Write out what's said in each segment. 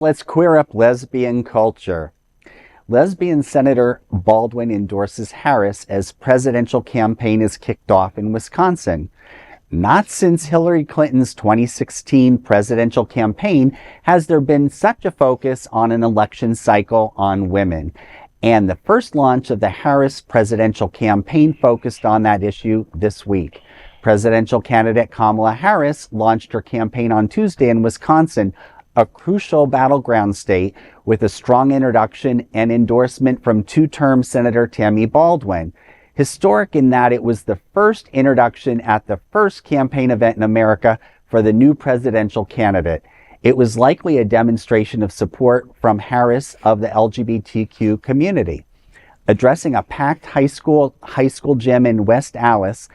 Let's queer up lesbian culture. Lesbian Senator Baldwin endorses Harris as presidential campaign is kicked off in Wisconsin. Not since Hillary Clinton's 2016 presidential campaign has there been such a focus on an election cycle on women. And the first launch of the Harris presidential campaign focused on that issue this week. Presidential candidate Kamala Harris launched her campaign on Tuesday in Wisconsin, a crucial battleground state, with a strong introduction and endorsement from two-term Senator Tammy Baldwin. Historic in that it was the first introduction at the first campaign event in America for the new presidential candidate. It was likely a demonstration of support from Harris of the LGBTQ community. Addressing a packed high school gym in West Allis,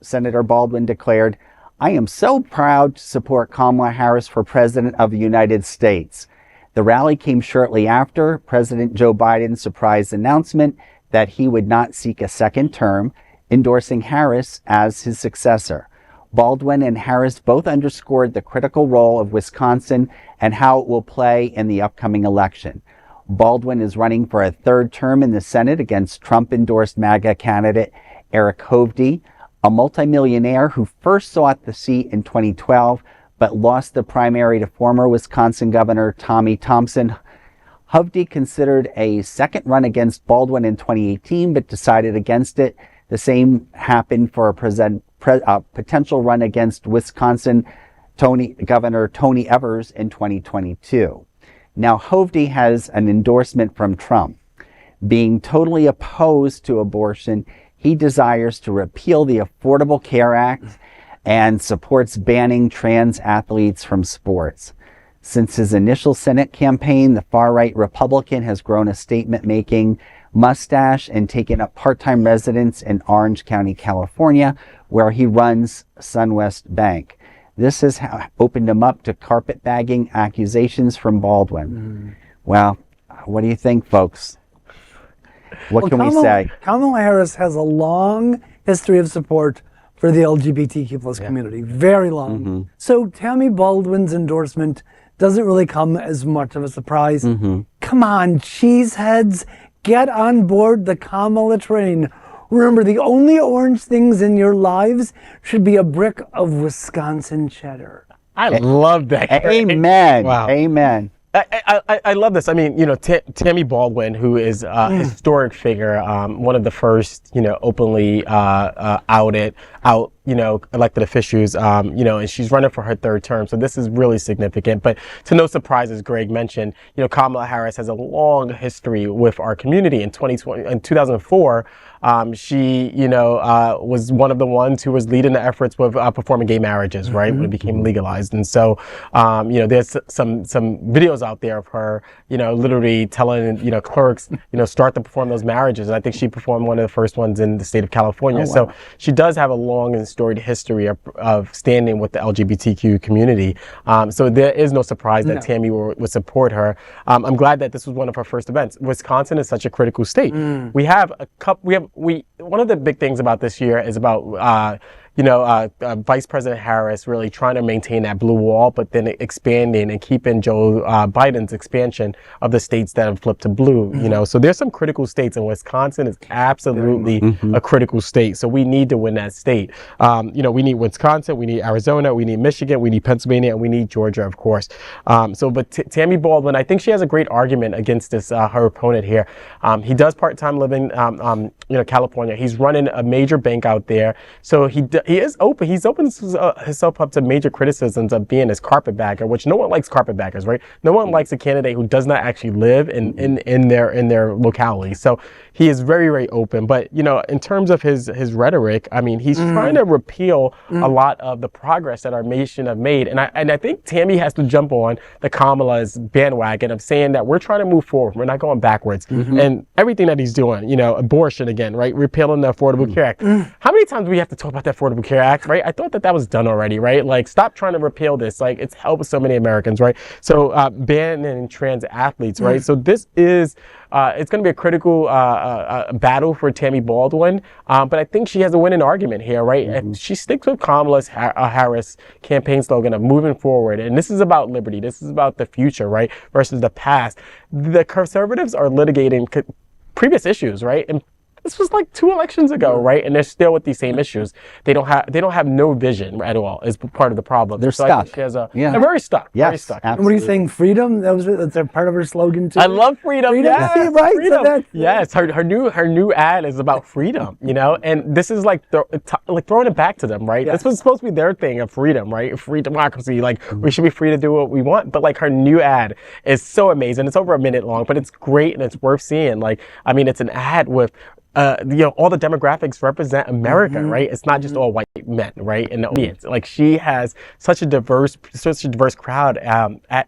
Senator Baldwin declared, "I am so proud to support Kamala Harris for President of the United States." The rally came shortly after President Joe Biden's surprise announcement that he would not seek a second term, endorsing Harris as his successor. Baldwin and Harris both underscored the critical role of Wisconsin and how it will play in the upcoming election. Baldwin is running for a third term in the Senate against Trump-endorsed MAGA candidate Eric Hovde, a multi-millionaire who first sought the seat in 2012 but lost the primary to former Wisconsin Governor Thompson. Hovde considered a second run against Baldwin in 2018 but decided against it. The same happened for a potential run against Wisconsin Governor Tony Evers in 2022. Now Hovde has an endorsement from Trump. Being totally opposed to abortion, he desires to repeal the Affordable Care Act and supports banning trans athletes from sports. Since his initial Senate campaign, the far-right Republican has grown a statement-making mustache and taken up part-time residence in Orange County, California, where he runs Sunwest Bank. This has opened him up to carpetbagging accusations from Baldwin. Well, what do you think, folks? What can we say? Kamala Harris has a long history of support for the LGBTQ plus community, very long. So Tammy Baldwin's endorsement doesn't really come as much of a surprise. Come on, cheeseheads, get on board the Kamala train. Remember, the only orange things in your lives should be a brick of Wisconsin cheddar. I love that. Amen. Wow. Amen. I love this. I mean, Tammy Baldwin, who is a historic figure, one of the first, openly elected officials, and she's running for her third term. So this is really significant. But to no surprise, as Greg mentioned, Kamala Harris has a long history with our community. In 2004, she, was one of the ones who was leading the efforts with performing gay marriages, right, when it became legalized. And so, there's some videos out there of her, literally telling, clerks, start to perform those marriages. And I think she performed one of the first ones in the state of California. Oh, wow. So she does have a long and storied history of standing with the LGBTQ community. So there is no surprise that Tammy would support her. I'm glad that this was one of her first events. Wisconsin is such a critical state. We have one of the big things about this year is about Vice President Harris really trying to maintain that blue wall, but then expanding and keeping Joe Biden's expansion of the states that have flipped to blue. So there's some critical states, and Wisconsin is absolutely a critical state. So we need to win that state. We need Wisconsin, we need Arizona, we need Michigan, we need Pennsylvania, and we need Georgia, of course. But Tammy Baldwin, I think she has a great argument against this her opponent here. He does part-time living, California. He's running a major bank out there, so he is open. He's opened himself up to major criticisms of being this carpetbagger, which no one likes carpetbaggers, right? No one likes a candidate who does not actually live in their locality. So he is very, very open. But in terms of his rhetoric, I mean, he's trying to repeal a lot of the progress that our nation have made. And I think Tammy has to jump on the Kamala's bandwagon of saying that we're trying to move forward. We're not going backwards. And everything that he's doing, abortion again, right? Repealing the Affordable Care Act. How many times do we have to talk about that Affordable Affordable Care Act, right? I thought that was done already, right? Like, stop trying to repeal this. Like, it's helped so many Americans, right? So, banning trans athletes, right? So this is, it's going to be a critical battle for Tammy Baldwin, but I think she has a winning argument here, right? And she sticks with Kamala Harris campaign slogan of moving forward, and this is about liberty. This is about the future, right? Versus the past. The conservatives are litigating previous issues, right? And this was like 2 elections ago, right? And they're still with these same issues. They don't have no vision at all. Is part of the problem. They're so stuck. I think she has they're very stuck. Yes, very stuck. And what are you saying? Freedom? That's a part of her slogan too. I love freedom. Yes, See, right? freedom. So Yes, her new ad is about freedom. You know, and this is like throwing it back to them, right? Yeah. This was supposed to be their thing of freedom, right? Free democracy. Like we should be free to do what we want. But like her new ad is so amazing. It's over a minute long, but it's great and it's worth seeing. Like, I mean, it's an ad with all the demographics represent America, right? It's not just all white men, right? And the audience, like she has such a diverse crowd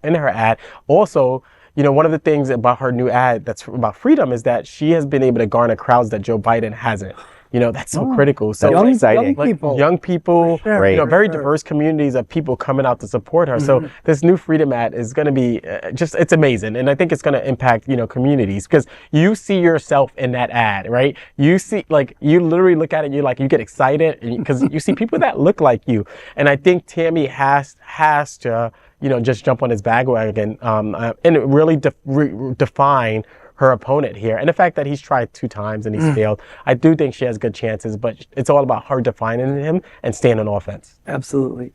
in her ad. Also, one of the things about her new ad that's about freedom is that she has been able to garner crowds that Joe Biden hasn't. That's so critical. So exciting. Young people, sure. Very diverse communities of people coming out to support her. So this new freedom ad is going to be it's amazing. And I think it's going to impact, communities because you see yourself in that ad, right? You see, like, you literally look at it, you get excited because you see people that look like you. And I think Tammy has to, just jump on his bandwagon and really define her opponent here. And the fact that he's tried 2 times and he's failed, I do think she has good chances, but it's all about her defining him and staying on offense. Absolutely.